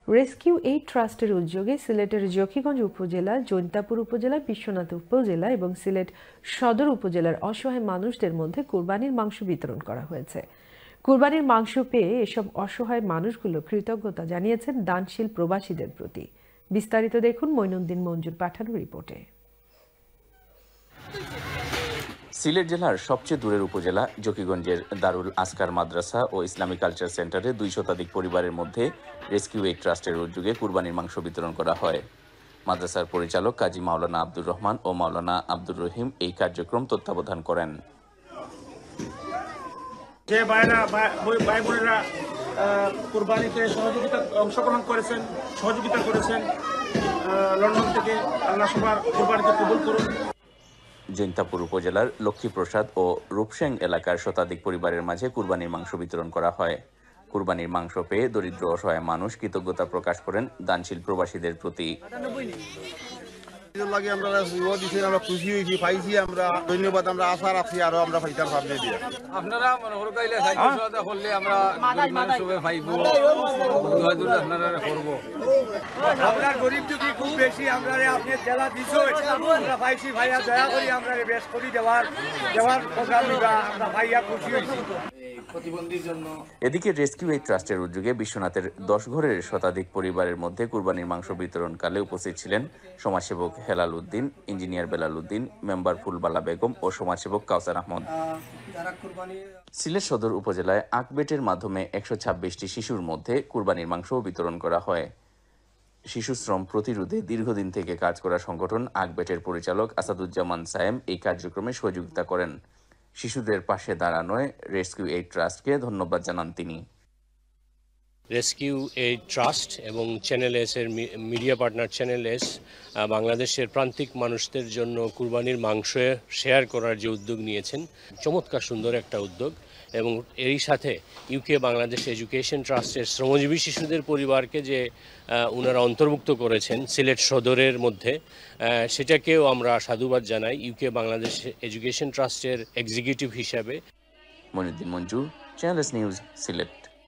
Rescue aid ট্রাস্টের উদ্যোগে সিলেটের জকিগঞ্জ উপজেলা, জৈন্তাপুর উপজেলা, বিশ্বনাথ উপজেলা এবং সিলেট সদর উপজেলার অসহায় মানুষদের মধ্যে কুরবানির মাংস বিতরণ করা হয়েছে। কুরবানির মাংস পেয়ে এসব অসহায় মানুষগুলো কৃতজ্ঞতা জানিয়েছেন দানশীল প্রবাসীদের প্রতি। বিস্তারিত দেখুন মইনুদ্দিন মঞ্জুর পাঠানো রিপোর্টে। সিলেট জেলার সবচেয়ে দূরের উপজেলা জকিগঞ্জের দারুল আসকার মাদ্রাসা ও ইসলামিক কালচার সেন্টারে 2 শতাধিক পরিবারের মধ্যে রেস্কিউ এইড ট্রাস্টের উদ্যোগে কুরবানির মাংস বিতরণ করা হয়। মাদ্রাসার পরিচালক কাজী মাওলানা আব্দুর রহমান ও মাওলানা আব্দুর রহিম এই কার্যক্রম তত্ত্বাবধান করেন। যে ভাই বোনেরা কুরবানিতে অংশগ্রহণ করেছেন, সহযোগিতা করেছেন, লন্ডন থেকে আল্লাহ সবার কুরবানিকে কবুল করুন। জৈন্তাপুর উপজেলার লক্ষ্মীপ্রসাদ ও রূপসেং এলাকার শতাধিক পরিবারের মাঝে কুরবানির মাংস বিতরণ করা হয়। কুরবানির মাংস পেয়ে দরিদ্র অসহায় মানুষ কৃতজ্ঞতা প্রকাশ করেন দানশীল প্রবাসীদের প্রতি। আমরা খুশি হয়েছি, পাইছি, আমরা ধন্যবাদ, আমরা আশা রাখছি আরো আমরা পাইতাম ভাবলে দিয়ে। আপনারা মনে করো কাইলে সাহায্য করলে আমরা সবাই পাইব, আপনারা করবো। আপনার গরিব যদি খুব বেশি আমরা আপনি জেলা দিছো আমরা পাইছি, ভাইয়া দয়া করি আমরা বেশ করি দেওয়ার প্রোগ্রাম দিবা, আমরা ভাইয়া খুশি হয়েছি। এদিকে রেস্কিউ এইড ট্রাস্টের উদ্যোগে বিশ্বনাথের 10 ঘরের শতাধিক পরিবারের মধ্যে কুরবানির মাংস বিতরণকালে উপস্থিত ছিলেন সমাজসেবক হেলাল উদ্দিন, ইঞ্জিনিয়ার বেলাল উদ্দিন, মেম্বার ফুলবালা বেগম ও সমাজসেবক কাউসার আহমদ। সিলেট সদর উপজেলায় আকবেটের মাধ্যমে 126টি শিশুর মধ্যে কুরবানির মাংস বিতরণ করা হয়। শিশু শ্রম প্রতিরোধে দীর্ঘদিন থেকে কাজ করা সংগঠন আকবেটের পরিচালক আসাদুজ্জামান সায়েম এই কার্যক্রমে সহযোগিতা করেন। শিশুদের পাশে দাঁড়ানোয় রেস্কিউ এইড ট্রাস্টকে ধন্যবাদ জানান তিনি। রেস্কিউ এইড ট্রাস্ট এবং চ্যানেল এস এর মিডিয়া পার্টনার চ্যানেল এস বাংলাদেশের প্রান্তিক মানুষদের জন্য কুরবানির মাংস শেয়ার করার যে উদ্যোগ নিয়েছেন, চমৎকার সুন্দর একটা উদ্যোগ। এবং এরই সাথে ইউকে বাংলাদেশ এডুকেশন ট্রাস্টের শ্রমজীবী শিশুদের পরিবারকে যে ওনারা অন্তর্ভুক্ত করেছেন সিলেট সদরের মধ্যে, সেটাকেও আমরা সাধুবাদ জানাই ইউকে বাংলাদেশ এডুকেশন ট্রাস্টের এক্সিকিউটিভ হিসাবে। Moinuddin Manju, channel S news, Sylhet.